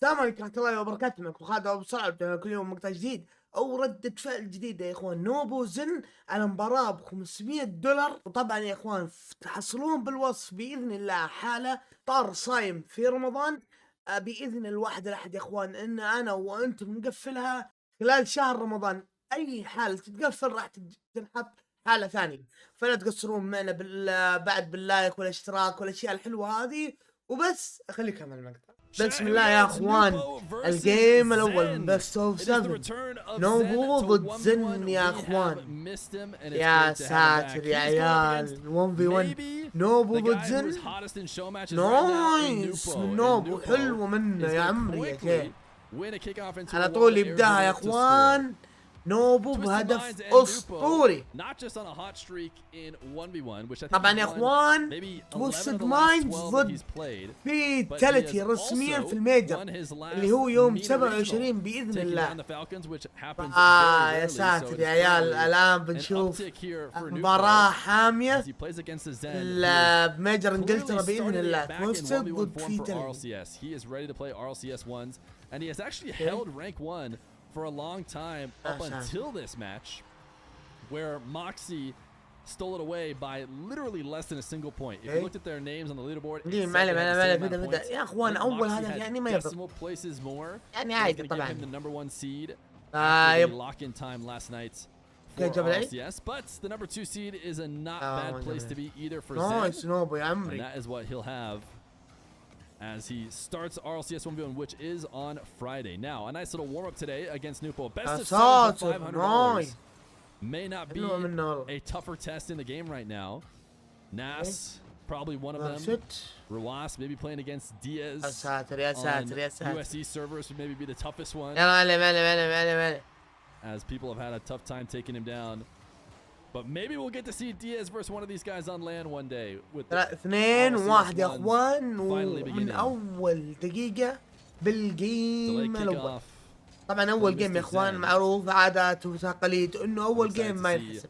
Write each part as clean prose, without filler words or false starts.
السلام عليكم ورحمة الله وبركاته، معكم خالد أبو صعب، كل يوم مقطع جديد أو ردة فعل جديدة يا إخوان. نوبو زن على مباراة ب$500، وطبعا يا إخوان تحصلون بالوصف بإذن الله حالة طار صايم في رمضان. بإذن الواحد الأحد يا إخوان إن أنا وأنتم نقفلها خلال شهر رمضان. أي حالة تتقفل راح تنحط حالة ثانية، فلا تقصرون معنا بعد باللايك والاشتراك والأشياء الحلوة هذه. وبس خليك كمل المقطع. بسم الله يا اخوان، الجيم الاول من بيست اوف 7 نوبو ضد زن يا اخوان. يا ساتر يا عيال، 1 في 1 نوبو ضد زن. نايس من نوبو، حلو منه يا عمري يا شيخ. على طول يبداها يا اخوان نوبو بهدف اسطوري. طبعا يا اخوان توستد مايندز ضد فيتاليتي رسميا في الميجر اللي هو يوم 27 باذن الله. يا ساتر يا عيال، الان بنشوف مباراة حامية بميجر انجلترا باذن الله. توستد ضد فيتاليتي. And he has actually held rank 1 for a long time up until this match, where Moxie stole it away by literally less than a single point. If you looked at their names on the leaderboard, يا اخوان اول هذا يعني ما decimal places more. يعني عادي طبعا. Him the number 1 seed after the lock-in time last night for RLCS, but the number 2 seed is a not bad place to be either for Zen, and that is what he'll have as he starts RLCS 1v1, which is on Friday. Now, a nice little warm-up today against Nupo. Best of 7 for $500. May not be a tougher test in the game right now. Nas, probably one of them. Ruas, maybe playing against Diaz on USC servers would maybe be the toughest one, as people have had a tough time taking him down. But maybe we'll get to see Diaz versus one of these guys on LAN one day. With 2-1 يا اخوان، ومن اول دقيقة بالجيم الاول. طبعا اول جيم يا اخوان معروف عادات وتقاليد انه اول جيم ما ينحسب،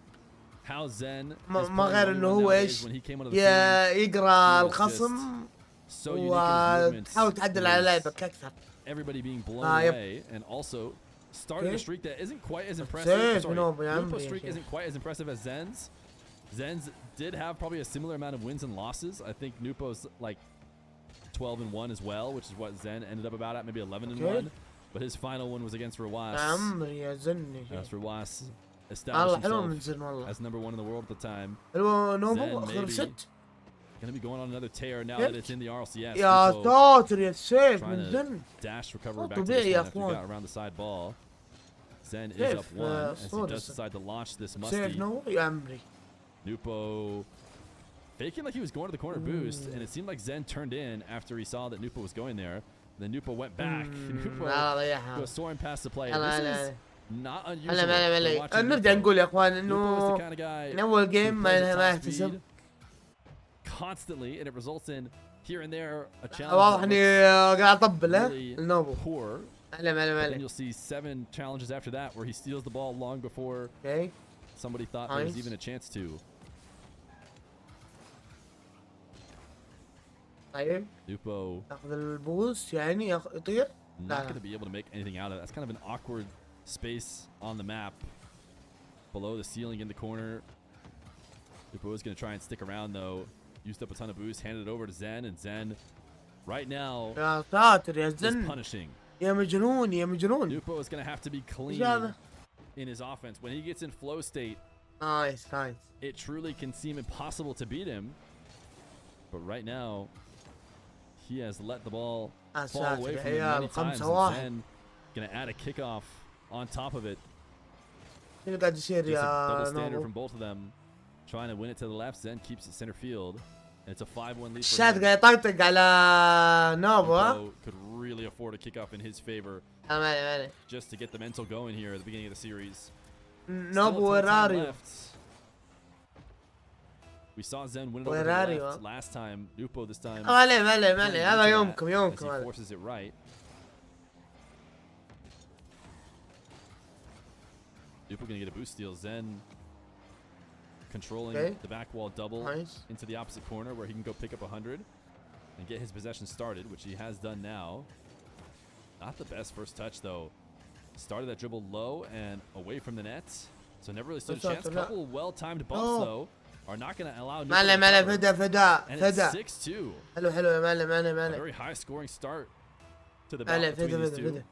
ما غير انه هو ايش يقرا الخصم وتحاول تعدل على لعبك اكثر. Started a streak that isn't quite as impressive. Nupo's streak isn't quite as impressive as Zen's. Zen's did have probably a similar amount of wins and losses. I think Nupo's like 12-1 as well, which is what Zen ended up about at maybe 11-1. But his final one was against Ruas. That's Ruas established himself as number 1 in the world at the time. Zen gonna be going on another tear now that it's in the RLCS. يا ساتر يا سيف من زن. Dash recover back to this one after he got around the side ball. Zen is up 1 as he does decide to launch this musty. Nupo faking like he was going to the corner boost, and it seemed like Zen turned in after he saw that Nupo was going there. Then Nupo went back. Nupo goes soaring past the player. This is not unusual. نرجع نقول يا اخوان انه من اول جيم ما يحتسب constantly, and it results in here and there a challenge. واضح اني قاعد اطبل النوبو. And you'll see 7 challenges after that where he steals the ball long before somebody thought there was even a chance to. طيب Nupo ياخذ البوست يعني يطير. Not going to be able to make anything out of it. That's kind of an awkward space on the map below the ceiling in the corner. Nupo is going to try and stick around though. Used up a ton of boost, handed it over to Zen, and Zen right now is punishing. يا مجنون يا مجنون. Nupo is going to have to be clean in his offense. When he gets in flow state, it truly can seem impossible to beat him. But right now, he has let the ball fall away from him many times. And Zen going to add a kickoff on top of it. Just a double standard from both of them. Trying to win it to the left. Zen keeps it center field. And it's a 5-1 lead for him. قاعد يطقطق على نوبو. Could really afford a kickoff in his favor. Just to get the mental going here at the beginning of the series. Nobu, where are you? We saw Zen win it over the left last time. Nupo this time. هذا يومكم he forces it right. Nupo gonna get a boost steal. Zen controlling the back wall double into the opposite corner where he can go pick up 100 and get his possession started, which he has done now. Not the best first touch though. Started that dribble low and away from the net, so never really stood a chance. Couple well-timed bumps though are not going to allow. معلم فدا. And it's 6-2. حلو يا معلم. Very high scoring start to the battle between these two.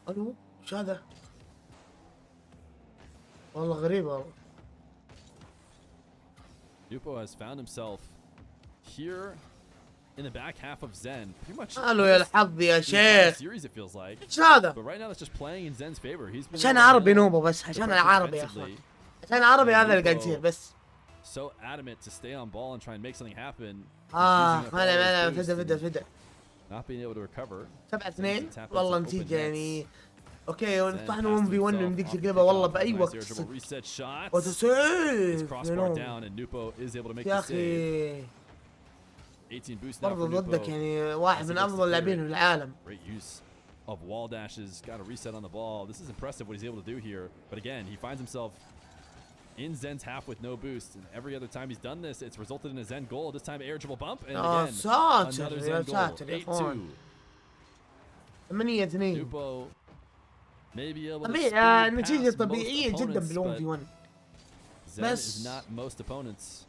الو ايش هذا؟ والله غريبة. Nupo has found himself here in the back half of Zen. Pretty much. الو يا الحظ يا شيخ. Series it feels like. ايش هذا؟ But right now that's just playing in Zen's favor. He's عشان عربي نوبو بس عشان العربي يا اخوان. عشان عربي هذا اللي قاعد يصير بس. So adamant to stay on ball and try and make something happen. معلم فدا. Not being able to recover. 7-2 والله نتيجة يعني اوكي طحنا 1v1 نمديك تقلبها والله باي وقت. وتسيف يا اخي برضه ضدك يعني واحد من افضل اللاعبين في العالم. Of wall dashes, got a reset on the ball. This is impressive what he's able to do here. But again, he finds himself in Zen's half with no boost, and every other time he's done this, it's resulted in a Zen goal. This time air dribble bump, and again another Zen goal. 8-2. 8-2. Nupo may be able to طبيعي النتيجة طبيعية جدا بال1v1. بس is not most opponents.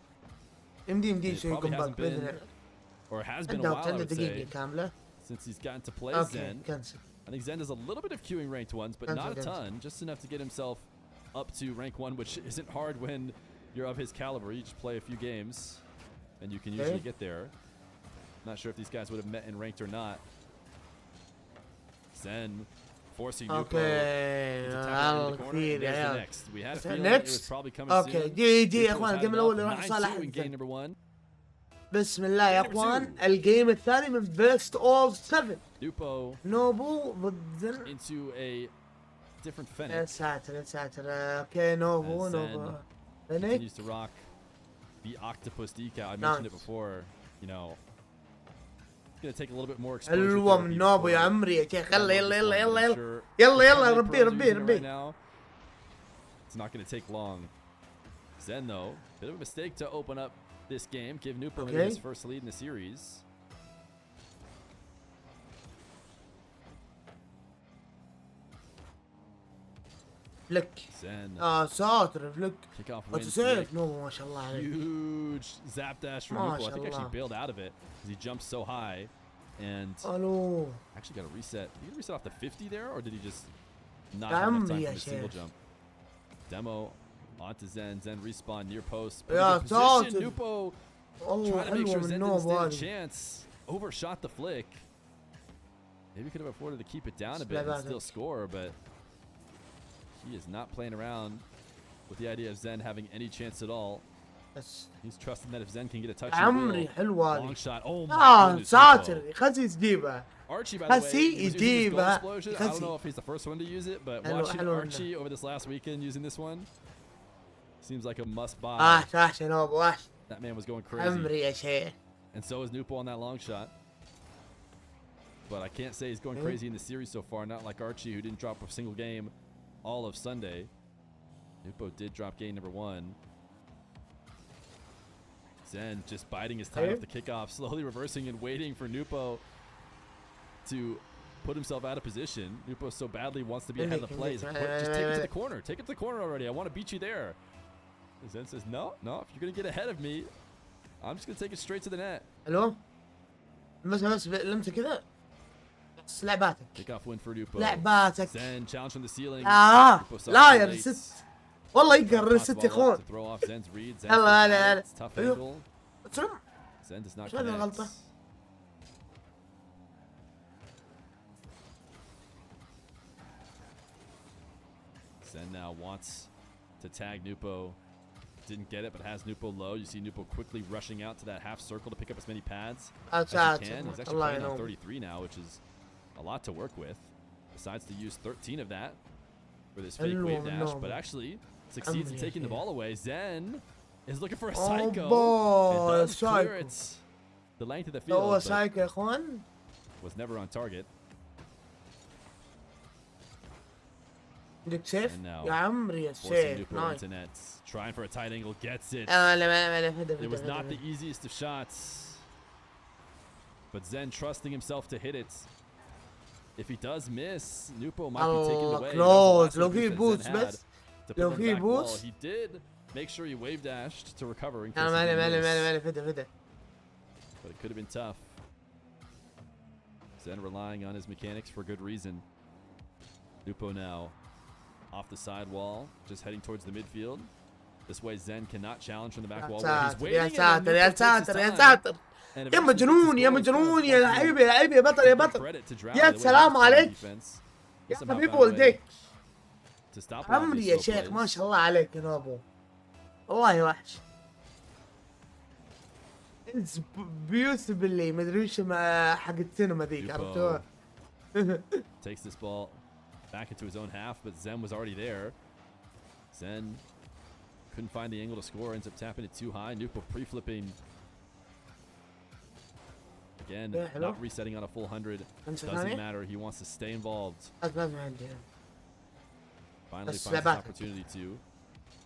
يمدي يسوي كومباك باذن الله. Or has been a while, I would say, دقيقة كاملة. since he's gotten to play Zen. I think Zen does a little bit of queuing ranked ones, but not a ton, just enough to get himself up to rank 1, which isn't hard when you're of his caliber. You just play a few games and you can usually get there. Not sure if these guys would have met in ranked or not. Zen forcing Nupo to tackle in the corner. And there's the next. We had a feeling it was probably coming soon. دي يا اخوان الجيم الاول راح صالح. بسم الله يا اخوان الجيم الثاني من بيست اوف 7. نوبو ضد زن. Into a different Fennec. يا ساتر اوكي نوبو continues to rock the octopus decal. I mentioned it before, you know. It's gonna take a little bit more exposure. حلوة من نوبو يا عمري يا شيخ. يلا ربي. It's not gonna take long. Zen though, bit of a mistake to open up this game. Give Nupo his first lead in the series. فليك ساتر فليك وتسيف نوبو ما شاء الله عليه. Huge zap dash from Nupo. I think actually bailed out of it because he jumped so high and actually got a reset. Did he reset off the 50 there, or did he just not have enough time for the single jump? Demo onto Zen. Zen respawn near post. Position. Nupo trying to make sure Zen didn't stand a chance. Overshot the flick. Maybe could have afforded to keep it down a bit and still score, but he is not playing around with the idea of Zen having any chance at all. He's trusting that if Zen can get a touch, long shot. Oh my goodness. ساتر خلصي يجيبها. Archie, by the way, يجيبها. I don't know if he's the first one to use it, but watching Archie over this last weekend using this one seems like a must buy. That man was going crazy. And so is Nupo on that long shot. But I can't say he's going crazy in the series so far, not like Archie, who didn't drop a single game all of Sunday. Nupo did drop game number 1. Zen just biding his time off the kickoff, slowly reversing and waiting for Nupo to put himself out of position. Nupo so badly wants to be ahead of the play. He's like, just take it to the corner. Take it to the corner already. I want to beat you there. And Zen says, no, if you're going to get ahead of me, I'm just going to take it straight to the net. Hello? بس لمسه كذا. بس لعباتك. Kickoff win for Nupo. لعباتك. Zen challenge from the ceiling. لا يا رست. والله يقهر الست يا اخوان. هلا Zen does not connect. Zen now wants to tag Nupo. Didn't get it, but has Nupo low. You see Nupo quickly rushing out to that half circle to pick up as many pads as he can. He's actually playing on 33 now, which is a lot to work with. Decides to use 13 of that for this fake wave dash, but actually succeeds in taking the ball away. Zen is looking for a psycho. It does clear it the length of the field, but was never on target. عندك سيف يا عمري يا سيف. نايس. Trying for a tight angle, gets it. It was not the easiest of shots. But Zen trusting himself to hit it. If he does miss, Nupo might be taken away. Close. لو في بوست بس. لو في بوست. He did make sure he wave dashed to recover in case مالي فدا. But it could have been tough. Zen relying on his mechanics for good reason. Nupo now off the side wall, just heading towards the midfield. This way Zen cannot challenge from the back wall. He's waiting. يا ساتر. يا مجنون يا لعيبه يا بطل يا سلام عليك يا حبيبي ولديك. عمري يا شيخ ما شاء الله عليك يا نوبو والله وحش. It's beautifully ما ادري وش حق السينما ذيك عرفتوها. Takes this ball back into his own half, but Zen was already there. Zen couldn't find the angle to score, ends up tapping it too high. Nupo pre-flipping. Again, not resetting on a full 100. Doesn't matter. He wants to stay involved. Finally finds an opportunity to.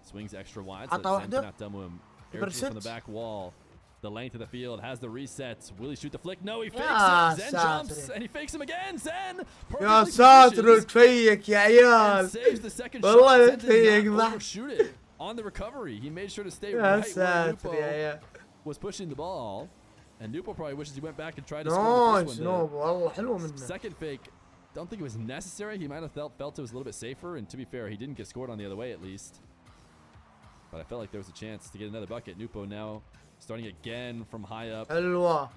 Swings extra wide, so Zen cannot demo him. Air from the back wall. The length of the field has the reset. Will he shoot the flick? No, he fakes it. Zen jumps and he fakes him again. Zen يا ساتر تفيك يا عيال. Saves the second والله shot. تفيك overshoot it on the recovery. He made sure to stay right where Nupo was pushing the ball. And Nupo probably wishes he went back and tried to score the first one. والله حلو منه. Second fake, don't think it was necessary. He might have felt it was a little bit safer. And to be fair, he didn't get scored on the other way at least. But I felt like there was a chance to get another bucket. Nupo now starting again from high up.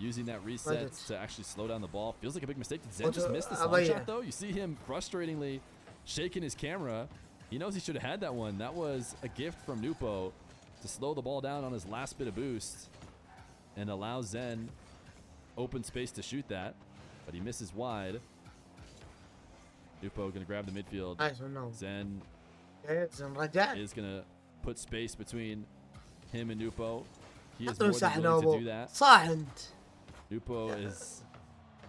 Using that reset to actually slow down the ball. Feels like a big mistake. Did Zen just miss this long shot though? You see him frustratingly shaking his camera. He knows he should have had that one. That was a gift from Nupo to slow the ball down on his last bit of boost and allow Zen open space to shoot that. But he misses wide. Nupo going to grab the midfield. Zen is going to put space between him and Nupo. He is more than willing to do that. Nupo is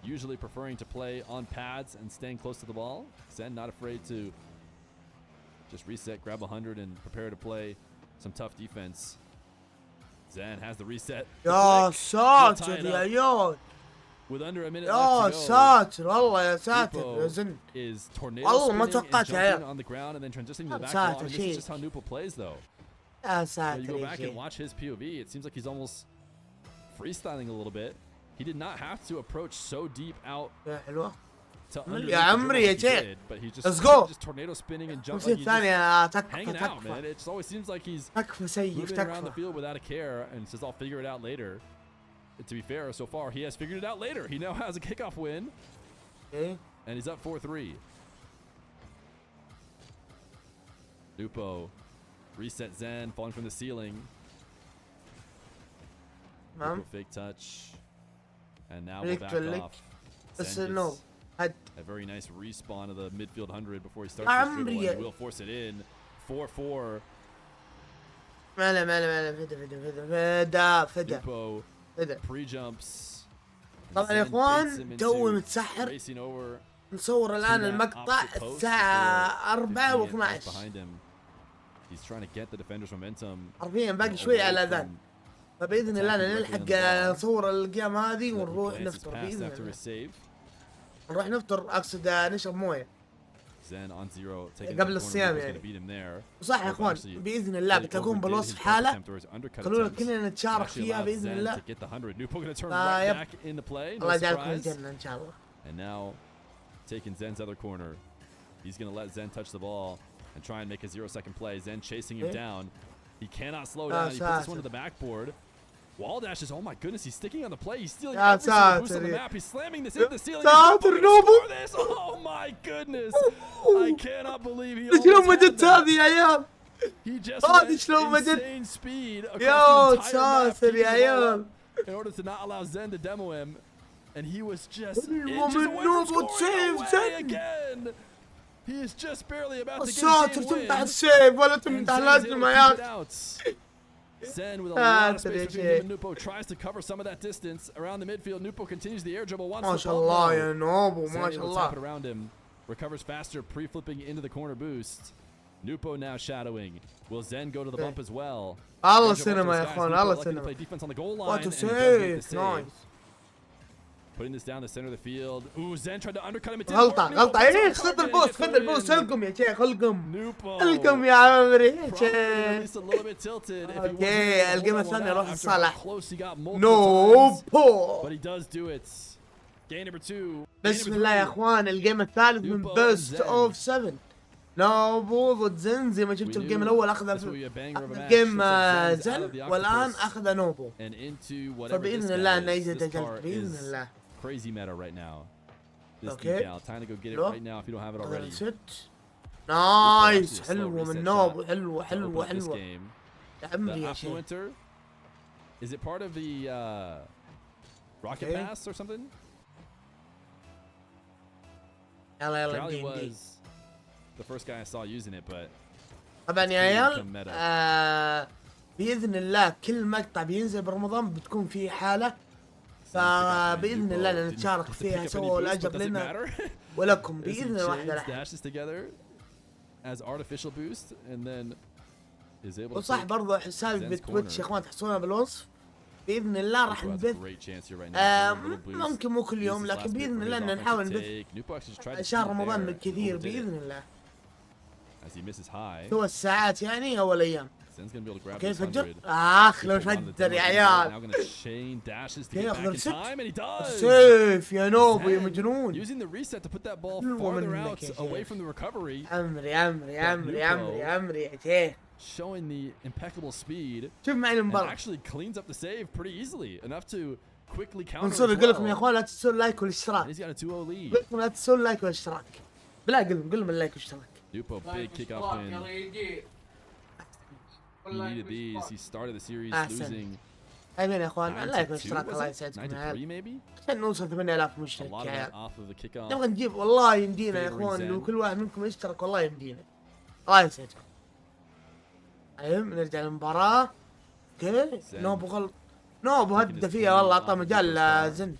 usually preferring to play on pads and staying close to the ball. Zen not afraid to just reset, grab 100, and prepare to play some tough defense. Zen has the reset. يا ساتر يا عيال. With under a minute يا left to go. ساتر والله يا ساتر يا زن. Is tornado والله ما spinning توقعت and يا jumping on the ground and then transitioning to the back wall. And this is just how Nupo plays though. يا ساتر you go back and watch his POV, it seems like he's almost freestyling a little bit. He did not have to approach so deep out يا حلوة. to يا عمري يا شيخ. But he Let's go. just tornado spinning and jumping. Like hanging out, man. It just always seems like he's moving around the field without a care and says, I'll figure it out later. And to be fair, so far, he has figured it out later. He now has a kickoff win. And he's up 4-3. Nupo reset Zen, falling from the ceiling. Nupo fake touch. And now we're back off. Zen a very nice respawn of the midfield 100 before he starts his dribble and will force it in. 4-4. Nupo pre-jumps. طبعا يا اخوان توي متسحر. نصور الان المقطع الساعة 4:12. He's trying to get the defender's momentum. حرفيا باقي شوي على الاذان. فباذن الله نلحق نصور القيام هذه ونروح نفطر باذن الله. نروح نفطر اقصد نشرب مويه. قبل الصيام يعني. صح يا اخوان باذن الله بتلاقون بالوصف حاله خلونا كلنا نتشارك فيها باذن الله. الله يجعلكم الجنه ان شاء الله. And now taking Zen's other corner. He's going to let Zen touch the ball and try and make a 0-second play. Zen chasing him down. He cannot slow down. He puts this one to the backboard. Wall dashes. Oh my goodness, he's sticking on the play. He's stealing every single boost on the map. He's slamming this into the ceiling. This. Oh my goodness. I cannot believe he He just went insane speed across the entire map in order to not allow Zen to demo him. And he was just inches away from scoring away again. He is just barely about to get a game win. Zen with a lot of space between him and Nupo tries to cover some of that distance around the midfield. Nupo continues the air dribble once. MashaAllah ya Nobu, MashaAllah. Tap it around him. recovers faster, pre-flipping into the corner boost. Nupo now shadowing. Will Zen go to the bump as well? الله سينما يا اخوان الله سينما. Play defense on the goal line. What to and he does make the save? save. Nice. Putting this down the center of the field. Ooh, Zen tried to undercut him. غلطة ايه خذ البوست خذ البوست القم يا شيخ القم Nupo. القم يا عمري يا Probably شيخ. at least a little bit tilted. If he wasn't اوكي able to القيمة hold that الثانية one روح out after لصالح. how close he got multiple times. نوبو. But he does do it. Game number 2. بسم الله يا اخوان الجيم الثالث من Nupo بيست and Zen. اوف 7. نوبو ضد زن زي ما شفت الجيم الاول اخذ جيم زن والان اخذ نوبو. فباذن الله انه يتجلد باذن الله. Crazy meta right now. This Okay. decal. Time to go get it right now if you don't have it already. نايس حلوة من نوبو حلوة حلوة Open up this حلوة game. يا عمري The يا شيخ. Affluenter. Is it part of the Rocket Okay. Pass or something? يلا يلا Charlie دي was the first guy I saw using it, but طبعا يا become عيال meta. باذن الله كل مقطع بينزل برمضان بتكون فيه حالة فباذن الله نتشارك فيها سوا الاجر لنا ولكم باذن الله واحدة لحظة. dashes together as artificial boost and then is able to وصح take برضو حسابي بتويتش يا اخوان تحصلونه بالوصف باذن الله راح Nupo has a نبث great chance here right now for a little boost. ممكن مو كل يوم This is لكن last bit باذن for الله his ان offensive نحاول نبث take. Nupo actually tried to شهر shoot رمضان there, بالكثير overdid it باذن الله. as he misses high. سوى الساعات يعني او الايام. Zen's gonna be able to grab كيف this 100. فجر؟ لو فجر يا عيال. Now gonna chain dashes to get ياخذ back in الست. time and he does. سيف يا نوبو يا Zen مجنون. using the reset to put that ball حلوة farther منك out يا away شيخ. from the recovery, عمري عمري عمري عمري عمري يا شيخ. showing the impeccable speed شوف معي and المباراة. actually cleans up the save pretty easily, enough to quickly counter منصور as يقول لكم يا well. اخوان لا تنسون اللايك And والاشتراك. he's got a 2-0 lead. يقول لكم لا تنسون اللايك والاشتراك. بالله قل لهم اللايك والاشتراك. Nupo, big kickoff win. He needed these. He started the series losing امين يا اخوان 9 اللايك to 2, والاشتراك الله was it? يسعدكم 9 يا to عيال. 3 maybe? عشان نوصل 8000 A مشترك lot يا of that عيال. off of the kickoff. نبغى نجيب والله يمدينا يا Favoring اخوان لو Zen. كل واحد منكم يشترك والله يمدينا. الله يسعدكم. المهم نرجع للمباراة. اوكي Zen. نوبو غلط. نوبو هدى فيها والله اعطاه مجال زن.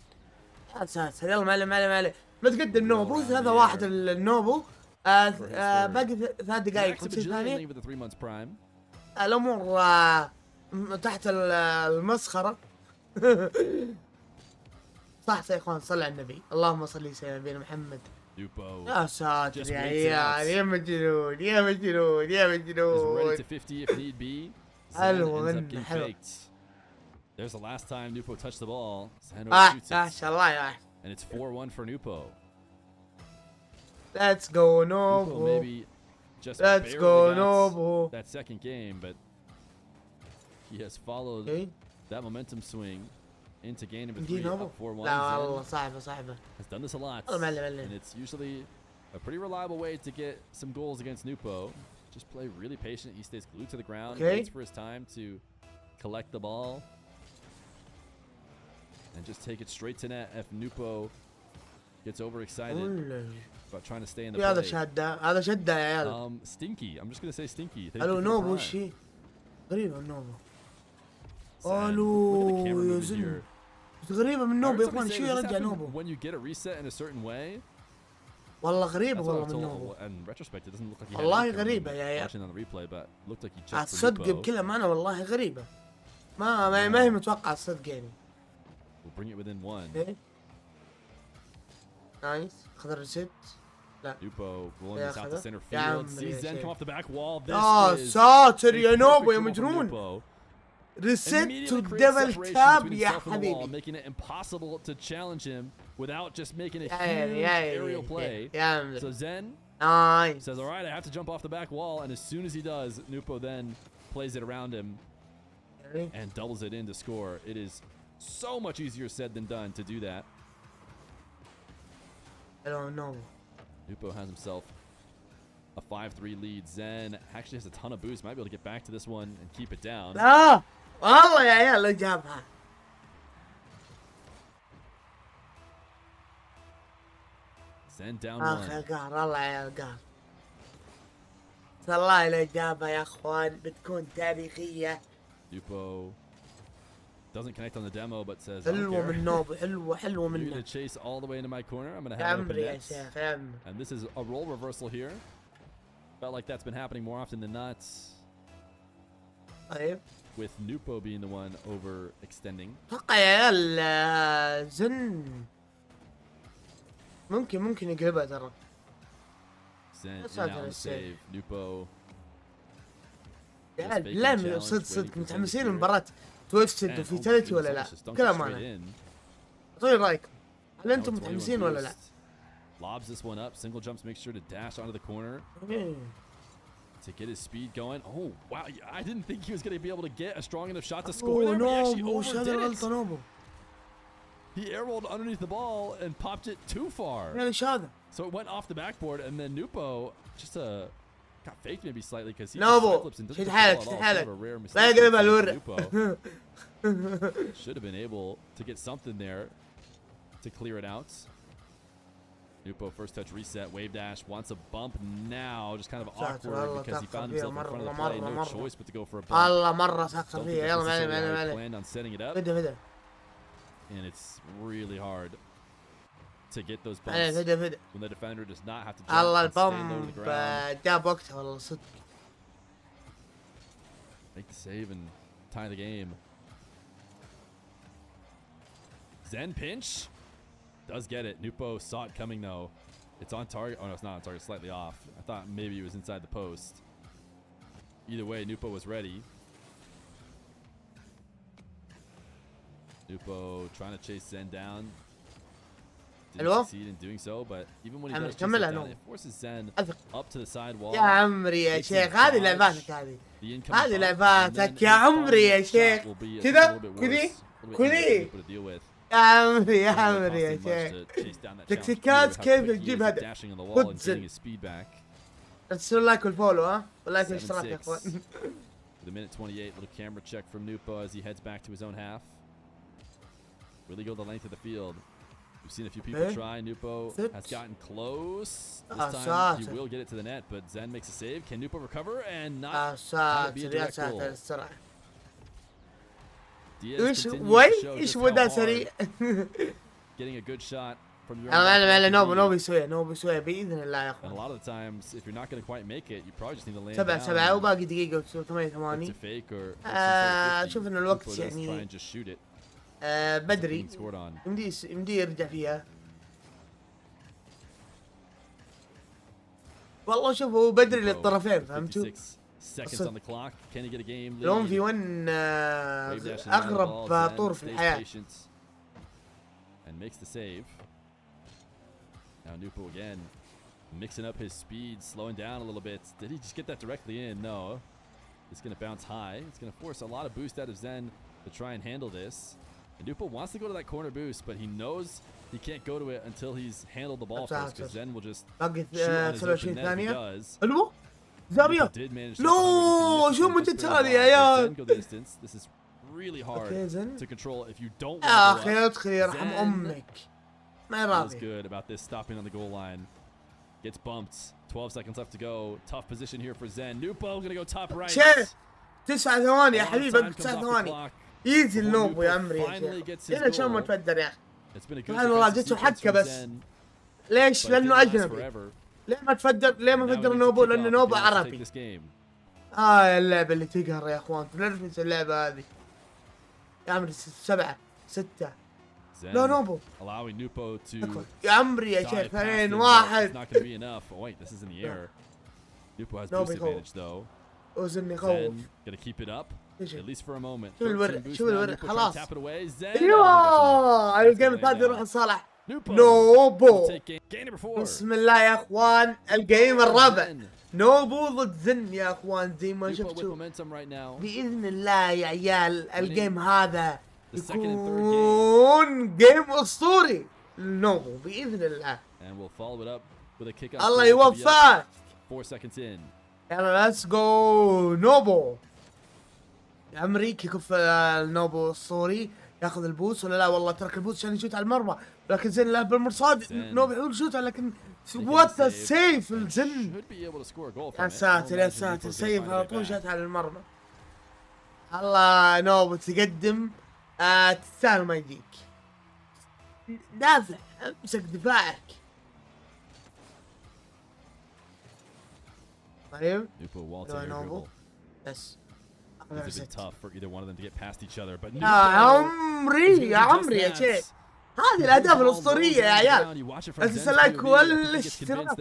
يا ساتر يلا معلم معلم معلم. لا تقدم نوبو 3-1 النوبو. باقي 3 دقائق 50 ثانية. with the 3 months prime. الامور تحت المسخرة. صح يا اخوان صل على النبي اللهم صل على نبينا محمد. Nupo يا ساتر just يا waits it عيال out. يا مجنون يا مجنون يا is ready مجنون. to 50 if need be. Zen حلو ends up منه getting حلو. faked. There's the last time Nupo touched the ball. Zen shoots ما it. شاء الله يا And it's 4-1 for Nupo. ليتس جو Nupo نوبو. maybe just ليتس barely جو got نوبو. that second game, but he has followed اوكي that momentum swing into game number نجي 3 نوبو. up 4-1. لا Zen والله صعبة صعبة. has done this a lot, والله معلم معلم. and it's usually a pretty reliable way to get some goals against Nupo. Just play really patient. He stays glued to the ground, Okay. waits for his time to collect the ball, and just take it straight to net if Nupo gets overexcited about trying to stay in the هذا play. شدة هذا شدة يا عيال. Stinky. I'm just gonna say Stinky. Thank الو you for the نوبو prime. وش هي؟ غريبة من نوبو. Zen. الو Look at the camera يا movement زلمة. here. غريبة من I نوبو heard يا اخوان somebody say, شو does this يرجع happen نوبو. when you get a reset in a certain way? والله غريبة That's what I والله was من told. نوبو. In retrospect, it doesn't look like he had والله it coming غريبة يا عيال. watching on the replay, but looked like he checked for الصدق Nupo. بكل امانه والله غريبه. ما هي متوقعه الصدق يعني. We'll bring it within 1. اوكي نايس خذ الريست. لا Nupo rolling يا this out to أخذه. center يا field. عمري يا Sees Zen شيخ. come off the back wall. This يا is ساتر a يا perfect نوبو يا dribble from مجنون. Nupo. ريست تو Immediately creates دبل separation تاب between يا himself and the wall, حبيبي. making it impossible to challenge him without just making a يا عيني يا huge aerial عيني play. يا عمري. So Zen نايس. says, all right, I have to jump off the back wall. And as soon as he does, Nupo then plays it around him and doubles it in to score. It is so much easier said than done to do that. الو نوبو. Nupo has himself a 5-3 lead. Zen actually has a ton of boost. Might be able to get back to this one and keep it down. لا والله يا عيال لو جابها. Zen down اخ يا one. قهر الله يا عيال قهر. والله لو جابها يا اخوان بتكون تاريخيه. Nupo Doesn't connect on the demo, but says, حلوة من نوبو، حلوة You're منه. gonna chase all the way into my corner. I'm gonna يا have an open عمري يا net. شيخ يا عمري. And this is a role reversal here. Felt like that's been happening more often than not. طيب. With Nupo being the one overextending. اتوقع يا عيال زن ممكن يقلبها ترى. Zen in out and save. Nupo. يا عيال لا صدق متحمسين لمباراة تويستد وفيتاليتي ولا لا؟ كل أمانة. اعطوني رأيكم. هل أنتم متحمسين ولا لا؟ Lobs this one up. Single jumps, makes sure to dash onto the corner. To get his speed going. Oh, wow. I didn't think he was going to be able to get a strong enough shot to score there, but he actually overdid it. He airrolled underneath the ball and popped it too far. So it went off the backboard, and then Nupo just got faked maybe slightly because he side flips into the ball at all. Sort of a rare mistake. Nupo should have been able to get something there to clear it out. Nupo first touch reset, wave dash, wants a bump now, just kind of awkward because he found himself in front of the play, no choice but to go for a bump. Don't think he planned on setting it up. And it's really hard to get those bumps when the defender does not have to jump and stay low to the ground. جاب وقتها والله صدق. Make the save and tie the game. Zen pinch. Does get it. Nupo saw it coming though. It's on target. Oh no, it's not on target. Slightly off. I thought maybe it was inside the post. Either way, Nupo was ready. Nupo trying to chase Zen down. Didn't succeed in doing so, but even when he does chase it down, it forces Zen up to the sidewall. يا عمري يا شيخ هذه لعباتك هذه لعباتك يا عمري يا شيخ كذا كذي يا عمري يا شيخ تكتيكات كيف تجيب هدف خد زن تسوي لايك والفولو ها واللايك والاشتراك يا اخوان. The minute 28, little camera check from Nupo as he heads back to his own half. Really go the length of the field. We've seen a few people try. Nupo has gotten close. This time he will get it to the net, but Zen makes a save. Can Nupo recover and not be a direct goal? ايش ودا سريع. Getting a good shot from your نوبو يسويها باذن الله يا اخوان. And a lot of the times if you're not going to quite make it, you probably just need to land 7 وباقي دقيقة و8 ثواني. شوف ان الوقت يعني بدري يمدي يرجع فيها. والله شوفوا بدري للطرفين فهمتوا؟ اليوم في ون اغرب طور في الحياة. And makes the save. Now Nupo again mixing up his speed, slowing down a little bit. Did he just get that directly in? No. It's going to bounce high. It's going to force a lot of boost out of Zen to try and handle this. And Nupo wants to go to that corner boost, but he knows he can't go to it until he's handled the ball first, because Zen will just shoot on his open net if he does. زاوية نو شو مدة هذه يا عيال. This is really hard to control if you don't يا أخي ادخل يرحم أمك. ما راضي. Feels good about this stopping on the goal line. Gets bumped. 12 seconds left to go. Tough position here for Zen. Nupo gonna go top right. 9 ثواني يا حبيبي 9 ثواني. ايزي النوبو يا عمري يا شيخ. هنا شلون ما تفدر يا أخي. سبحان الله جته حكة بس. ليش؟ لأنه أجنبي. ليه ما تفدر نوبو؟ لأنه نوبو عربي. اللعبة اللي تقهر يا اخوان. تنرفز اللعبة هذه. يا عمري 7 6 لا نوبو. يا عمري يا شيخ 2 1. وزن يخوف. شوف الورق خلاص. ايوه الجيم الثالث يروح لصالح نوبو. بسم الله يا اخوان الجيم الرابع نوبو ضد زن يا اخوان زي ما شفتوا. باذن الله يا عيال الجيم هذا يكون جيم اسطوري نوبو باذن الله. الله يوفقك. 4 seconds in. يلا ليتس جو نوبو. يا امريكي كف النوبو الصوري ياخذ البوس ولا لا؟ والله ترك البوس عشان يشوت على المرمى، لكن زين لعب بالمرصاد. نوبو يحاول يشوتها لكن وات السيف الزن. يا ساتر يا ساتر سيف على طول شات على المرمى. الله نوبو تقدم تستاهل ما يجيك. دافع، امسك دفاعك. طيب Nupo wall to air dribble. بس It's a bit tough for either one of them to get past each other, but يا عمري يا عمري يا شيخ، هذه الأهداف الأسطورية يا عيال. أسألك والاشتراك.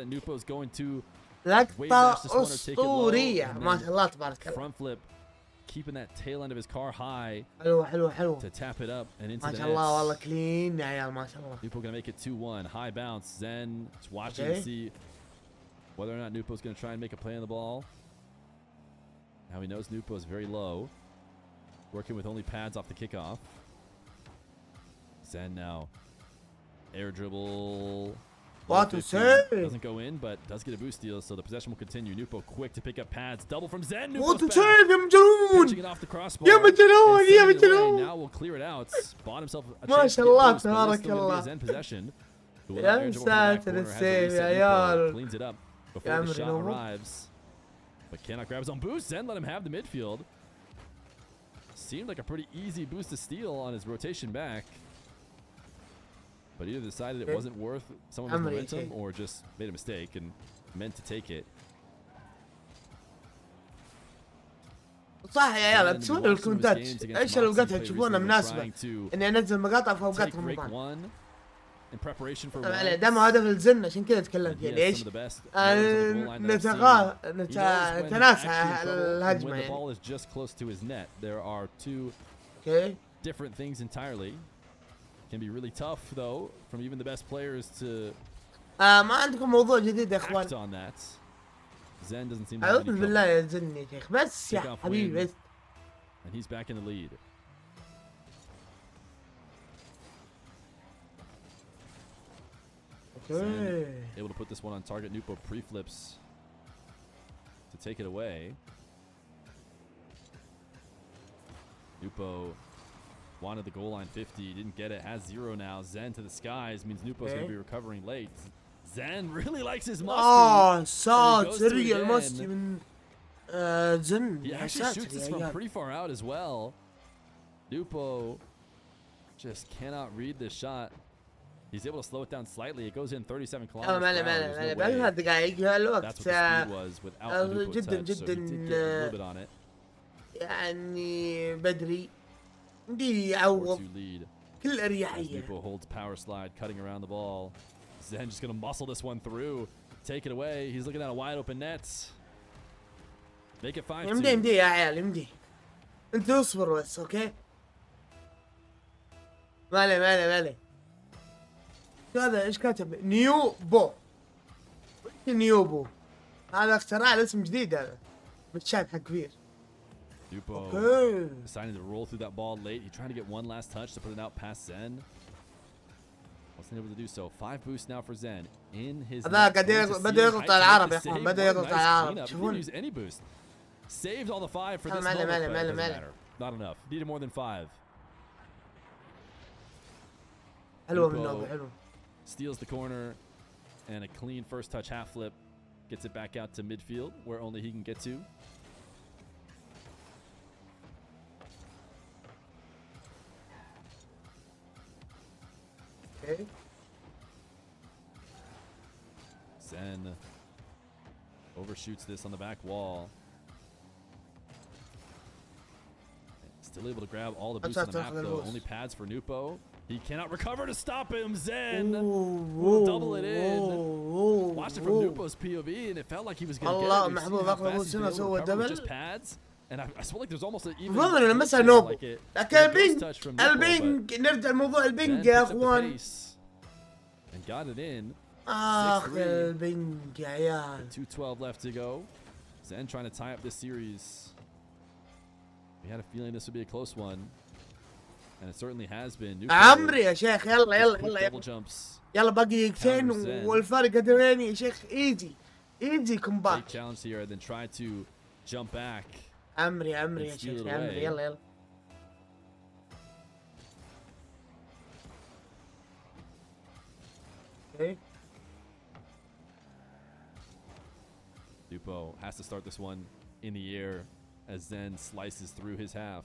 لقطة أسطورية ما شاء الله تبارك الله. Front flip, keeping that tail end of his car high. حلو to tap it up and into ما the شاء الله والله كلين يا عيال ما شاء الله. Nupo gonna make it 2-1. High bounce. Zen is watching to see whether or not Nupo's gonna try and make a play on the ball. Now he knows Nupo is very low, working with only pads off the kickoff. Zen now air dribble. What to say? Doesn't go in, but does get a boost steal, so the possession will continue. Nupo quick to pick up pads. Double from Zen. What to say يا مجنون؟ Pitching it off the crossbar. يا مجنون يا مجنون. Now will clear it out. Bought himself a ما chance شاء to الله get boost, but تبارك it's still gonna be الله. a Zen possession. يا ساتر السيف يا عيال. Cleans it up before the shot arrives, but cannot grab his own boost. Zen let him have the midfield. Seemed like a pretty easy boost to steal on his rotation back, but either decided it wasn't worth someone's momentum or just made a mistake and meant to take it. صح يا عيال، تسوون الكومنتات ايش الاوقات اللي تشوفونها مناسبة اني انزل مقاطع في اوقات رمضان. دام هدف الزن عشان كذا اتكلم فيه. ليش؟ نتناسى الهجمة يعني. Okay. Different things entirely. Can be really tough though, from even the best players to. ما عندكم موضوع جديد يا اخوان. On that. Zen doesn't seem. أعوذ بالله يا زن يا شيخ، بس يا حبيبي بس. And he's back in the lead. Okay. Able to put this one on target. Nupo pre-flips to take it away. Nupo wanted the goal line 50, didn't get it, has 0 now. Zen to the skies means Nupo's going to be recovering late. Zen really likes his musty. صاد سريع المستي من Zen. He actually shoots this from pretty far out as well. Nupo just cannot read this shot. He's able to slow it down slightly. It goes in 37 kilometers per hour. بقالها دقائق الوقت. That's what the speed was without the Nupo touch, so he did get a little bit on it. يعني بدري دي يعوض كل اريحيه. Nupo holds power slide, cutting around the ball. Zen just gonna muscle this one through, take it away. He's looking at a wide open net. Make it 5-2. يمدي يا عيال يمدي. انت اصبر بس اوكي. مالي. هذا ايش كاتب؟ نيوبو. نيوبو. هذا اختراع الاسم جديد هذا. متشات حق كبير. Nupo deciding to roll through that ball late. He trying to get one last touch to put it out past Zen. Wasn't able to do so. 5 boosts now for Zen in his. هذا بدأ يضغط على العرب يا اخوان، بدأ يضغط على العرب. شوفون. Use any boost. Saved all the 5 for this moment, but it doesn't matter. Not enough. Needed more than 5. حلوة من نوبة حلو. Steals the corner and a clean first touch half flip. Gets it back out to midfield where only he can get to. Okay. Zen overshoots this on the back wall. Still able to grab all the boosts on the map though. Only pads for Nupo. He cannot recover to stop him. Zen will double it in. Watched it from Nupo's POV and it felt like he was going to get it. محظوظ اخر سنة سوى دبل. Just pads. And I feel like there's almost even المفروض انه لمسها نوبو. لكن البينج نرجع لموضوع البينج يا اخوان. And got it in. البينج يا عيال. 2:12 left to go. Zen trying to tie up this series. We had a feeling this would be a close one. And it certainly has been. عمري يا شيخ يلا يلا باقي دقيقتين والفرق هدفين يا شيخ. ايزي كومباك. Challenge here and then try to jump back. عمري يا شيخ عمري يلا. Okay. Nupo has to start this one in the air as Zen slices through his half.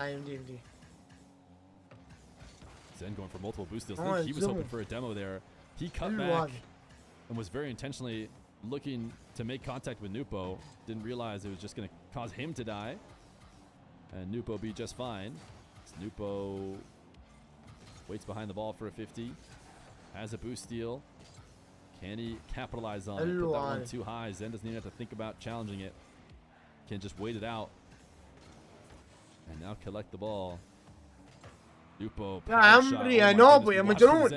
يمدي Zen going for multiple boost steals. I think he was hoping for a demo there. He cut back and was very intentionally looking to make contact with Nupo. Didn't realize it was just going to cause him to die. And Nupo be just fine. Nupo waits behind the ball for a 50. Has a boost steal. Can he capitalize on it? Put that one too high. Zen doesn't even have to think about challenging it. Can just wait it out. And now collect the ball. Nupo. يا عمري يا نوبو يا مجنون.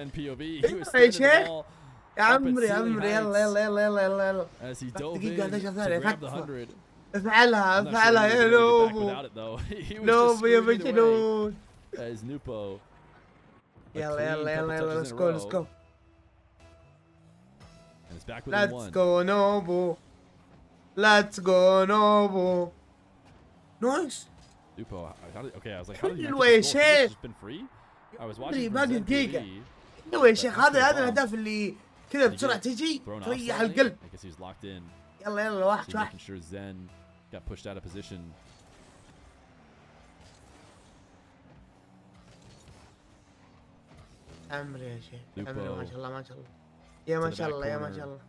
يا شيخ. يا عمري يلا يلا يلا يلا يلا يلا. دقيقة ثانية افعلها يا نوبو. نوبو يا مجنون. يلا يلا يلا يلا let's go let's go. Let's go Nobu. Let's go Nobu. Nice. Nupo, okay, I was like, how did you just been free? I was watching باقي دقيقة. ايوه يا شيخ هذا الهدف اللي كذا بسرعة تجي تريح القلب. I guess he's locked in. يلا يلا واحد making sure Zen got pushed out of position. عمري يا شيخ. عمري ما شاء الله ما شاء الله. يا ما شاء الله يا ما شاء الله.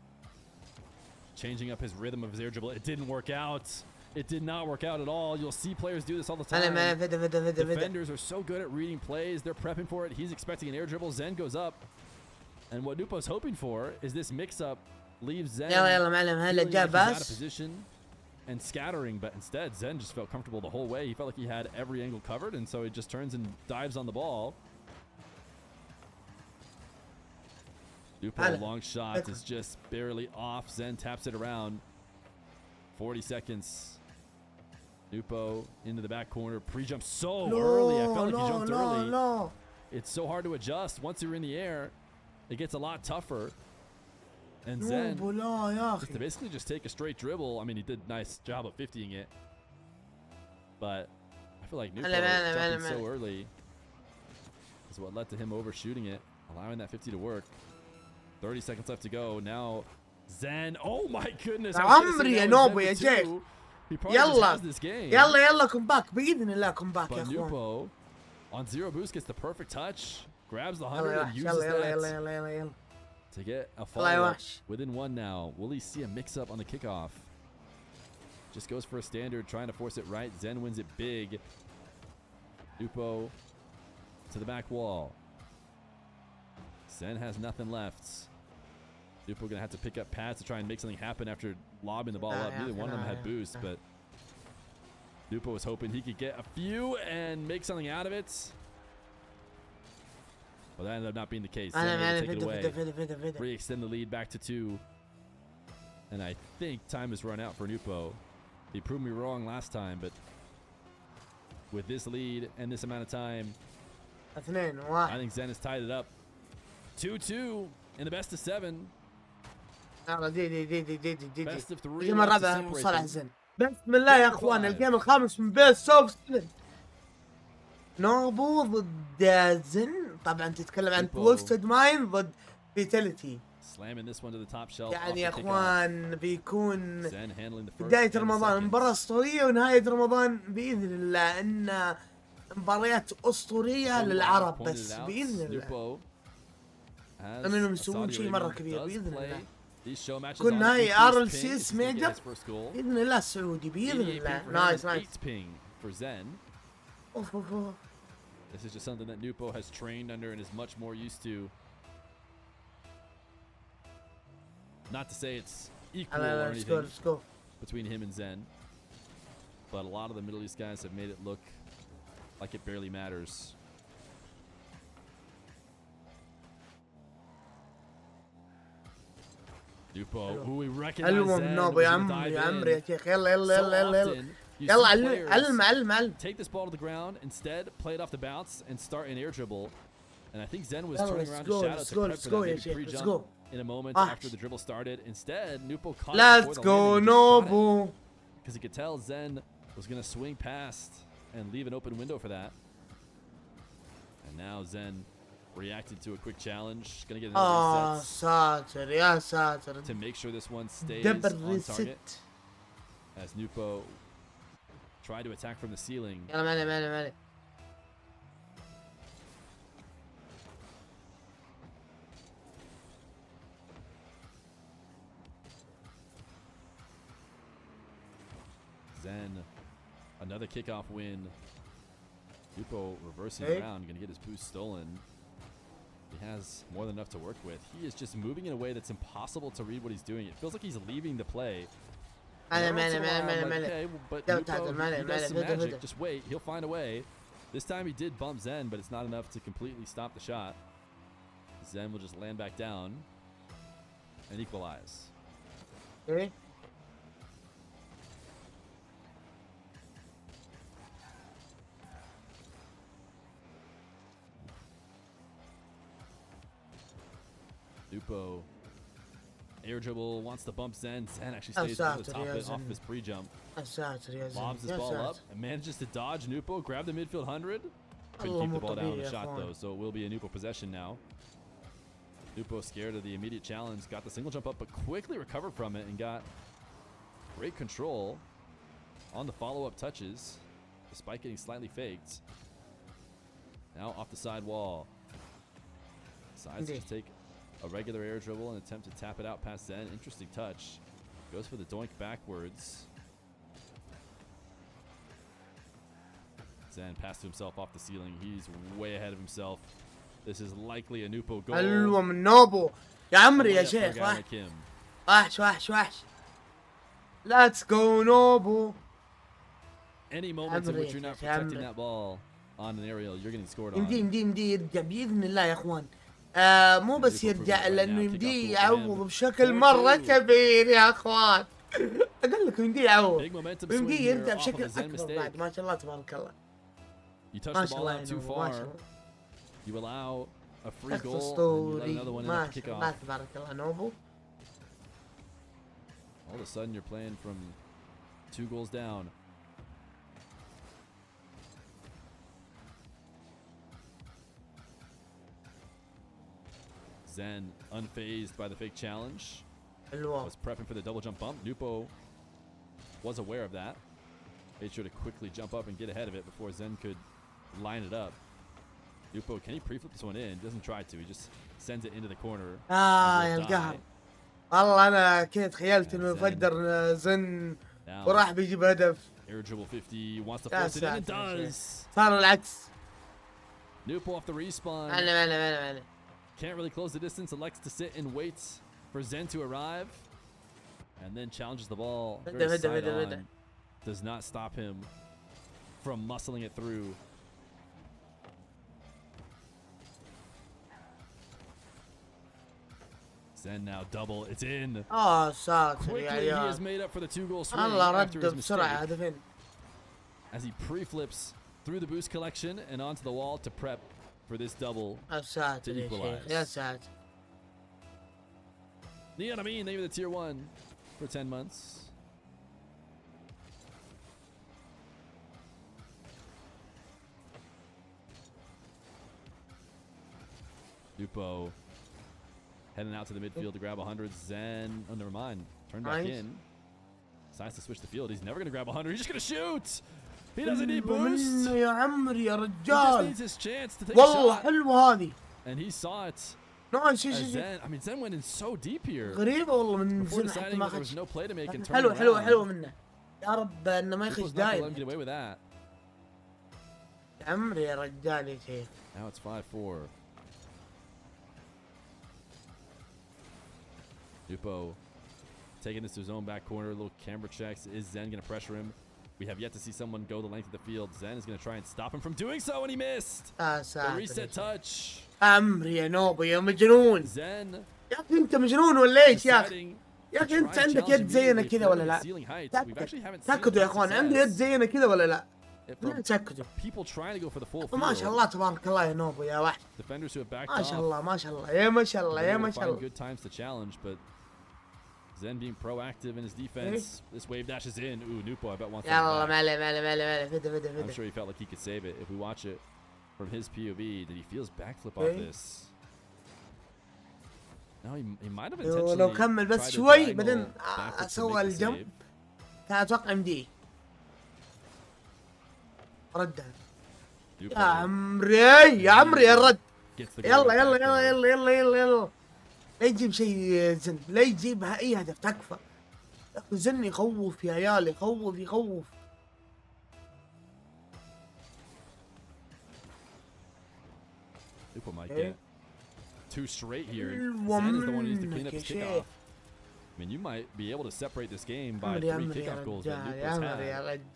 Changing up his rhythm of his air dribble. It didn't work out. It did not work out at all. You'll see players do this all the time. Defenders are so good at reading plays. They're prepping for it. He's expecting an air dribble. Zen goes up. And what Nupo's hoping for is this mix-up leaves Zen out of position and scattering. But instead, Zen just felt comfortable the whole way. He felt like he had every angle covered. And so he just turns and dives on the ball. Nupo long shot is just barely off. Zen taps it around. 40 seconds. Nupo into the back corner. Pre-jump so early. I felt like he jumped early. It's so hard to adjust. Once you're in the air, it gets a lot tougher. And Zen has to basically just take a straight dribble. I mean, he did a nice job of 50ing it. But I feel like Nupo jumping so early is what led to him overshooting it, allowing that 50 to work. 30 seconds left to go. Now Zen. Oh my goodness. عمري يا نوبو يا شيخ. يلا يلا يلا كم باك باذن الله كم باك يا اخوان. Nupo on zero boost gets the perfect touch, grabs the 100 and uses that to get a follow-up within one now. Will he see a mix-up on the kickoff? Just goes for a standard, trying to force it right. Zen wins it big. Nupo to the back wall. Zen has nothing left. Nupo gonna have to pick up pads to try and make something happen after lobbing the ball up. Neither one of them had boost, but Nupo was hoping he could get a few and make something out of it. Well, that ended up not being the case. Take it away. Re-extend the lead back to 2. And I think time has run out for Nupo. He proved me wrong last time, but with this lead and this amount of time, I think Zen has tied it up. 2-2 in the best of 7. Best of 3. الجيم الرابع صالح زين. بسم الله يا اخوان الجيم الخامس من بيست اوف 7. نوبو ضد زن. طبعا تتكلم عن تويستد مايند ضد فيتاليتي. Slamming this one to the top shelf. يعني يا اخوان بيكون بداية رمضان مباراة اسطورية ونهاية رمضان باذن الله ان مباريات اسطورية للعرب بس باذن الله. انهم يسوون شيء مرة كبير باذن الله. كل نهاية RLCS ميك اب باذن الله السعودي باذن الله. نايس نايس. This is just something that Nupo has trained under and is much more used to. Not to say it's equal or anything between him and Zen, but a lot of the Middle East guys have made it look like it barely matters. Nupo, who we recognize Zen, يا عمري يا شيخ يلا يلا يلا يلا يلا علم take this ball to the ground, instead play it off the bounce and start an air dribble. And I think Zen was turning around to Shadow to prep for that maybe pre-jump in a moment after the dribble started. Instead, Nupo caught it before the landing because he could tell Zen was going to swing past and leave an open window for that. And now Zen reacted to a quick challenge. Going to get another ساتر يا ساتر. to make sure this one stays on target. As Nupo tried to attack from the ceiling. يلا Zen, another kickoff win. Nupo reversing around, going to get his boost stolen. He has more than enough to work with. He is just moving in a way that's impossible to read what he's doing. It feels like he's leaving the play. Okay, but Nupo, he does some magic. Just wait, he'll find a way. This time he did bump Zen, but it's not enough to completely stop the shot. Zen will just land back down and equalize. Okay. Nupo, air dribble, wants to bump Zen. Zen actually stays on the top of it off of his pre-jump. Lobs his ball up and manages to dodge Nupo, grab the midfield 100. Couldn't keep the ball down on the shot though, so it will be a Nupo possession now. Nupo scared of the immediate challenge, got the single jump up, but quickly recovered from it and got great control on the follow-up touches, despite getting slightly faked. Now off the side wall. Decides to take a regular air dribble and attempt to tap it out past Zen. Interesting touch. Goes for the doink backwards. Zen passed to himself off the ceiling. He's way ahead of himself. This is likely a Nupo goal. حلوة من نوبو يا عمري يا شيخ. وحش. Let's go نوبو. Any moments in which you're not protecting that ball on an aerial, you're getting scored on. يمدي يرجع بإذن الله يا اخوان. مو بس يرجع لانه يمدي يعوض بشكل مرة كبير يا اخوان. اقول لكم يمدي يعوض. يمدي يرجع بشكل اكبر بعد ما شاء الله تبارك الله. You touch the ball out too far. You allow a free goal and you let another one in at the kickoff. All of a sudden you're playing from 2 goals down. Zen unfazed by the fake challenge. Was prepping for the double jump bump. Nupo was aware of that. Made sure to quickly jump up and get ahead of it before Zen could line it up. Nupo, can he pre-flip this one in? Doesn't try to. He just sends it into the corner. يا القهر. والله انا كنت تخيلت انه يفدر زن وراح بيجيب هدف. Air dribble 50 wants to force it in and does. صار العكس. Nupo off the respawn. Can't really close the distance. Elects to sit and waits for Zen to arrive, and then challenges the ball. Very side on. Does not stop him from muscling it through. Zen now double. It's in. Quickly he has made up for the 2-goal swing after his mistake. As he pre-flips through the boost collection and onto the wall to prep for this double to equalize. Neon Amin, name of the tier 1 for 10 months. Nupo heading out to the midfield to grab 100. Zen, oh never mind, turn back in. Decides to switch the field. He's never gonna grab 100. He's just gonna shoot. He doesn't need boost. يا عمري يا رجال. He just needs his chance to take a shot. والله حلوة هذه. And he saw it. Zen, I mean, Zen went in so deep here. غريبة والله من Before زن deciding that there was no play to make and turn حلوة around. حلوة حلوة منه. يا رب انه ما يخش دايم. Let him get away with that. يا عمري يا رجال يا شيخ. Now it's 5-4. Nupo taking this to his own back corner. A little camera checks. Is Zen going to pressure him? We have yet to see someone go the length of the field. Zen is going to try and stop him from doing so, and he missed. The reset touch. عمري يا نوبو يا مجنون. Zen. يا أخي أنت مجنون ولا إيش يا أخي؟ يا أخي أنت عندك يد زينا كذا ولا لا؟ تأكدوا يا إخوان عنده يد زينا كذا ولا لا؟ لا تأكدوا. People trying to go for the full field. ما شاء الله تبارك الله يا نوبو يا وحش. Defenders who have backed ما off. شاء الله ما شاء الله يا ما شاء الله يا ما شاء الله. Good times to challenge, but Zen being proactive in his defense. This wave dashes in. Ooh, Nupo I bet wants to. يلا مالي فدا. I'm sure he felt like he could save it. If we watch it from his POV, that he feels backflip off this. No, he might have intentionally. لو كمل بس شوي بعدين اسوى الجمب كان اتوقع MD. ردها. يا عمري يا الرد. يلا لا يجيب شيء زن، لا يجيبها اي هدف تكفى. زن يخوف يا عيال، يخوف. Lupo might get 2 straight here. Zen is the one who needs to clean up his kickoff. I mean, you might be able to separate this game by 3 kickoff goals that Lupo's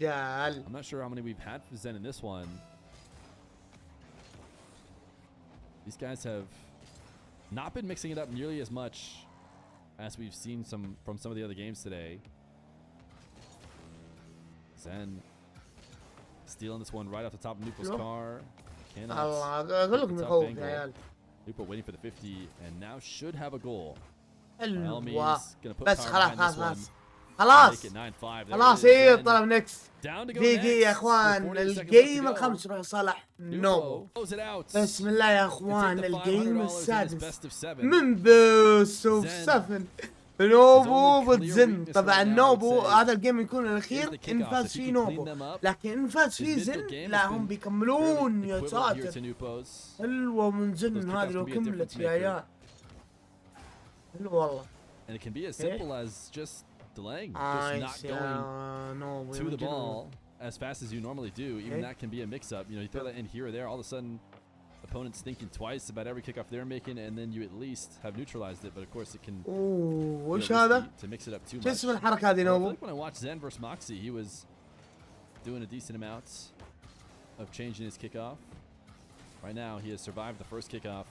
had. I'm not sure how many we've had for Zen in this one. These guys have not been mixing it up nearly as much as we've seen from some of the other games today. Zen stealing this one right off the top of Nupo's car. Lupo waiting for the 50 and now should have a goal. بس خلاص ايه طلب نكس. دقيقة يا اخوان، الجيم الخامس راح صالح نوبو. بسم الله يا اخوان، الجيم السادس من بوست اوف 7 نوبو ضد زن. طبعا نوبو هذا الجيم يكون الاخير ان فاز فيه نوبو، لكن ان فاز فيه زن لا هم بيكملون يا ساتر. حلوة من زن هذه لو كملت يا عيال، حلو والله. And it can be as simple as just delaying, just not going to the ball as fast as you normally do. Even that can be a mix-up. You know, you throw that in here or there, all of a sudden, opponents thinking twice about every kickoff they're making, and then you at least have neutralized it. But of course, it can to mix it up too much. I feel like when I watched Zen versus Moxie, he was doing a decent amount of changing his kickoff. Right now, he has survived the first kickoff,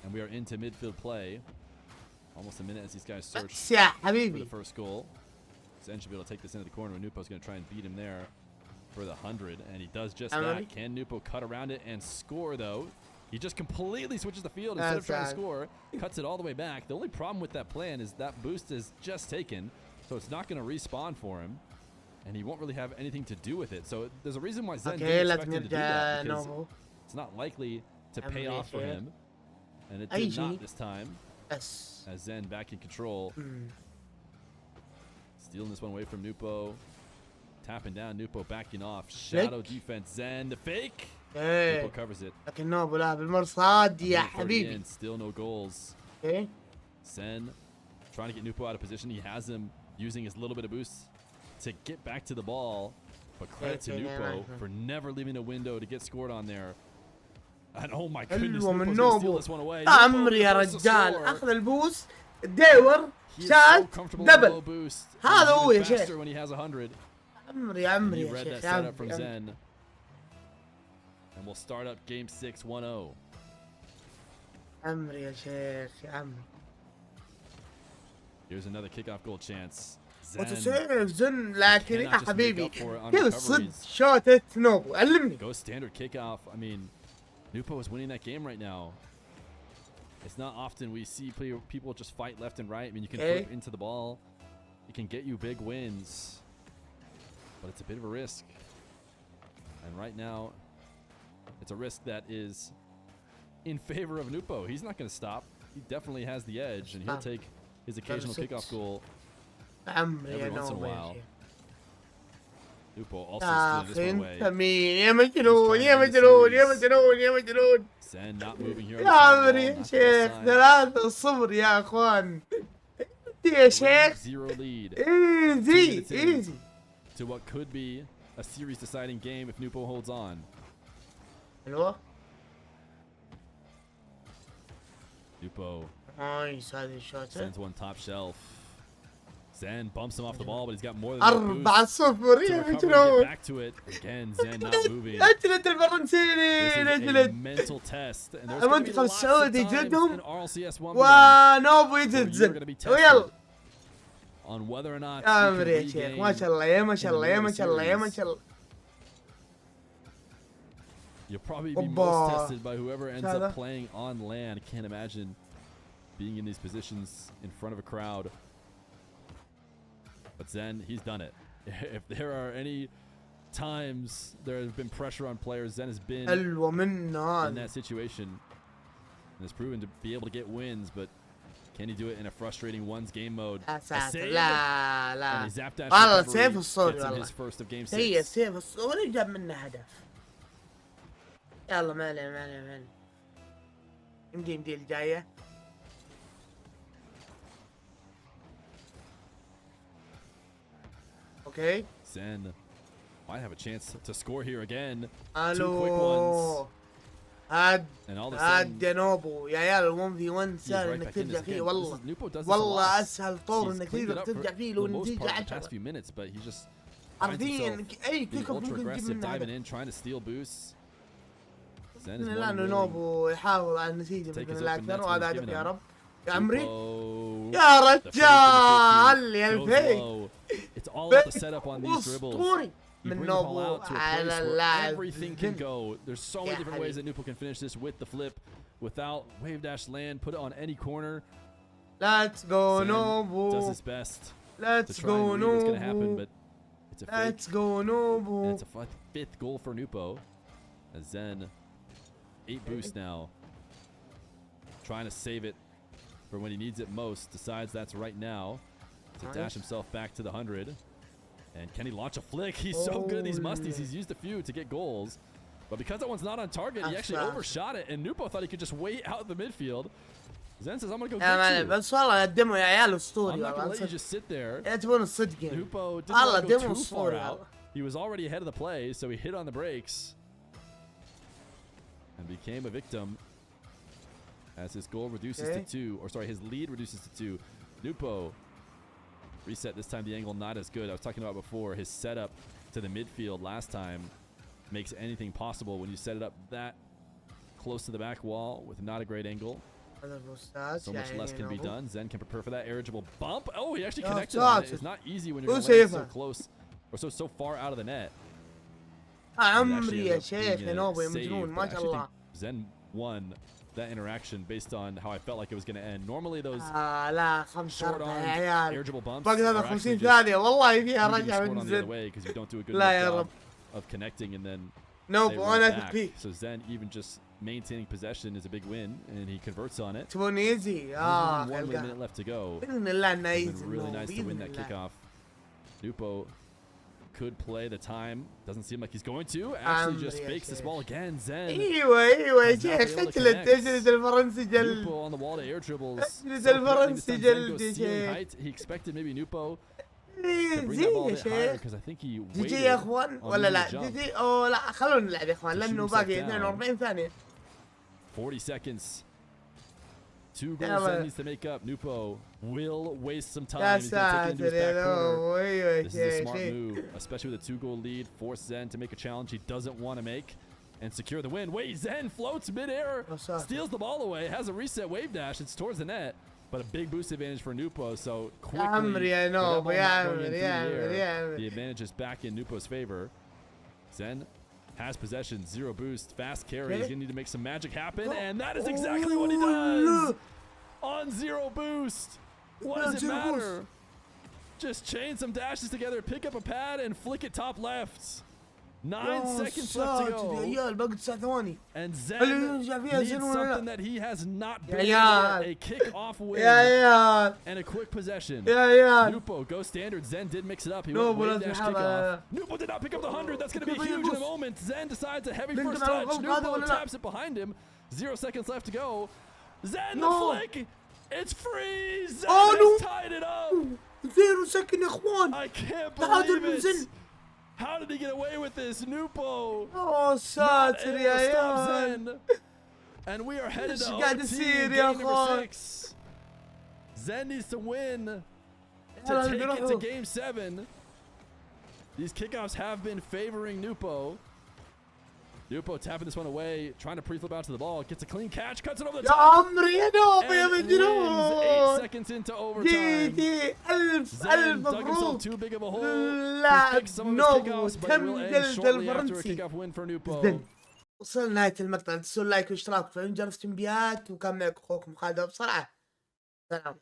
and we are into midfield play. Almost a minute as these guys search for the first goal. Zen should be able to take this into the corner, and Nupo's going to try and beat him there for the 100, and he does just that. Can Nupo cut around it and score, though? He just completely switches the field instead of trying to score, cuts it all the way back. The only problem with that plan is that boost is just taken, so it's not going to respawn for him, and he won't really have anything to do with it. So there's a reason why Zen didn't expect him to do that, because it's not likely to pay off for him, and it did not this time. As Zen back in control. Stealing this one away from Nupo. Tapping down, Nupo backing off. Shadow defense, Zen, the fake. Nupo covers it. لكن نوبو لا بالمرصاد يا حبيبي. Still no goals. Zen trying to get Nupo out of position. He has him using his little bit of boost to get back to the ball. But credit to Nupo for never leaving a window to get scored on there. And oh my goodness, Nupo's gonna steal this one away. عمري يا رجال، اخذ البوست داور شات دبل، هذا هو يا شيخ. عمري يا شيخ. And we'll start up game 6 1-0. عمري يا شيخ يا عمري. Here's another kickoff goal chance. وتسيف زن، لكن يا حبيبي كيف صد شوتة نوبو؟ علمني. Go standard kickoff. I mean, Nupo is winning that game right now. It's not often we see people just fight left and right. I mean, you can flip into the ball. It can get you big wins. But it's a bit of a risk. And right now, it's a risk that is in favor of Nupo. He's not going to stop. He definitely has the edge, and he'll take his occasional kickoff goal every once in a while. Nupo also stealing this one away. يا مجنون يا مجنون يا مجنون يا مجنون. Zen not moving here. يا عمري يا شيخ 3-0 يا اخوان. يا شيخ. 0 lead. Easy. To what could be a series deciding game if Nupo holds on. حلوة. Nupo. نايس هذه الشوطة. Sends one top shelf. Zen bumps him off the ball, but he's got more than enough 4-0 to يا recover مجنون. and get back to it. Again, Zen not moving. اجلد الفرنسيين This is a mental test. And there's going to be lots of times in RLCS 1 ونوبو يجلد زن. ويلا. On whether or not يا عمري يا شيخ، ما شاء الله يا ما شاء الله يا ما شاء الله يا ما شاء الله. You'll probably be most tested by whoever ends up playing on land. I can't imagine being in these positions in front of a crowd. But Zen, he's done it. If there are any times there has been pressure on players, Zen has been in that situation and has proven to be able to get wins, but can he do it in a frustrating ones game mode? لا And he zapped that والله سيف الصوري his والله. first of game 6. هي سيف الصوري جاب منه هدف. يلا ما عليه. يمدي الجاية. اوكي Zen might have a chance to score here again. الو هاد And all of a هاد sudden نوبو يا عيال 1 في 1 he's سهل right انك back in ترجع this فيه again. والله Nupo does this a والله lot. اسهل طور He's انك cleaned تقدر it up ترجع for فيه the لو most النتيجة part in the 10 past few minutes, but he just finds حرفيا himself اي being كيك اوف ultra ممكن تجيب aggressive, منه diving هدف in, trying to steal boosts. Zen is باذن more الله than انه willing. نوبو يحافظ على النتيجة Take باذن his الله open اكثر nets when وهذا he's هدف given يا them. رب يا عمري Nupo, يا the fake in the 50 رجال يا goes الفيك low. It's all about the setup on these dribbles. اسطوري You من bring the ball نوبو out to a على place where اللاعب everything can go. There's so many Yeah, different ways that حبيبي. Nupo can finish this with the flip, without wave dash land, put it on any corner. ليتس جو Zen does نوبو his best to ليتس try جو and read what's going to happen, نوبو but it's a fake. ليتس جو And نوبو it's a fifth goal for Nupo. As Zen, 8 boosts now. Trying to save it for when he needs it most. Decides that's right now to dash Nice. himself back to the 100. And can he launch a flick? He's so good at these musties. He's used a few to get goals. But because that one's not on target, he That's actually fast. overshot it. And Nupo thought he could just wait out the midfield. Zen says, I'm going to go يا get مان you. بس والله قدموا يا عيال I'm اسطوري not going to والله let you صدق. just sit there. يا تبون الصدق يعني Nupo didn't والله want to go ديمو too far اسطوري out. والله. He was already ahead of the play, so he hit on the brakes and became a victim as his goal reduces to 2, or sorry, his lead reduces to 2. Nupo reset this time, the angle not as good. I was talking about before, his setup to the midfield last time makes anything possible when you set it up that close to the back wall with not a great angle. هذا الأستاذ So much يعني less can be نوبو. done. Zen can prepare for that eligible bump. Oh, he actually Oh, connected on it. touch. It's not easy when you're Who's going to land so safer? close or so far out of the net. عمري يا It actually ended شيخ up يا being a نوبو يا save, مجنون but ما I شاء actually الله. think Zen won that interaction based on how I felt like it was going to end. Normally those لا 5 short 4 arm يا عيال eligible bumps باقي هذا are 50 actually just ثانية والله فيها you can be رجع scored من on the other زد. way because you don't do a good لا enough يا job رب. of connecting and then they نوبو run أنا it أثق back. فيك. So Zen even just maintaining possession is a big win and he converts on it. تبون يزي There's اه only 1 خلقها. minute left to go. بإذن الله انه It يزي been really النوبو، nice to win بإذن that الله. kickoff. Nupo could play the time. Doesn't seem like he's going to. Actually just عمري يا fakes this شيخ. ball again. Zen. ايوه ايوه يا Has not شيخ been able to اجلد connect. اجلد الفرنسي جل. Nupo on the wall to air dribbles. أجلد So threatening this الفرنسي time. Zen جل goes يا ceiling شيخ. height. He expected maybe Nupo to زين bring that ball a يا bit higher شيخ. because I think he جي waited جي يا اخوان on ولا losing لا the jump. جي جي او لا خلونا نلعب يا اخوان To shoot لانه himself باقي down. 42 ثانية. 40 seconds. 2 Yeah, goals but- Zen needs to make up. Nupo will waste some time. يا He's going to take it into his ساتر يا back corner. نوبو ايوه يا This is a شيخ. smart move, especially with a 2-goal lead. Force Zen to make a challenge he doesn't want to make and secure the win. Wait, Zen floats midair, What's up? steals the ball away, has a reset wave dash. It's towards the net, but a big boost advantage for Nupo. So quickly, عمري يا with that نوبو ball يا not going عمري in يا through the عمري air, يا عمري. the advantage is back in Nupo's favor. Zen has possession, 0 boost, fast carry. He's Okay. going to need to make some magic happen, Oh. and that is exactly what he Oh, does. look. On 0 boost. What Not does it zero boost. matter? Just chain some dashes together, pick up a pad, and flick it top left. 9 يا seconds left to ساتر يا go. عيال باقي 9 ثواني. And Zen اللي يرجع فيها needs زين ولا لا؟ something that he has not يا been able to عيال. get. A kick-off win يا عيال and a quick possession. يا عيال. Nupo goes standard. Zen did mix it up. He No, went but wave let's dash have kickoff. a- Nupo did not pick up the 100. That's going to be Look at huge in a this. moment. Zen decides a heavy Lincoln first على touch. الغلط هذا Nupo ولا لا؟ taps it behind him. 0 seconds left to go. Zen No. the flick. It's free. Zen Oh, has no. tied it up. 0 سكن يا اخوان. I can't تعادل believe من it. زن. How did he get away with this? Nupo اوه not ساتر able يا to stop عيال. Zen. And we are headed to إيش قاعد OT يصير game يا number أخوان؟ 6. Zen needs to win to يلا take it to بنروحوا. game 7. These kickoffs have been favoring Nupo. Nupo tapping this one away, trying to pre-flip out to the ball, gets a clean catch, cuts it over the يا top, عمري يا نوبو يا and wins 8 مجنون. seconds into جي overtime. جي الف Zen الف dug himself مبروك. too big of a hole. لاعب He fixed some of his نوبو kickoffs, but it will تم end جلد shortly after a الفرنسي. kickoff win for Nupo. زين. وصلنا لنهاية المقطع، تنسوا اللايك والاشتراك وتفعيل جرس التنبيهات، وكان معكم اخوكم خالد بسرعة. سلام.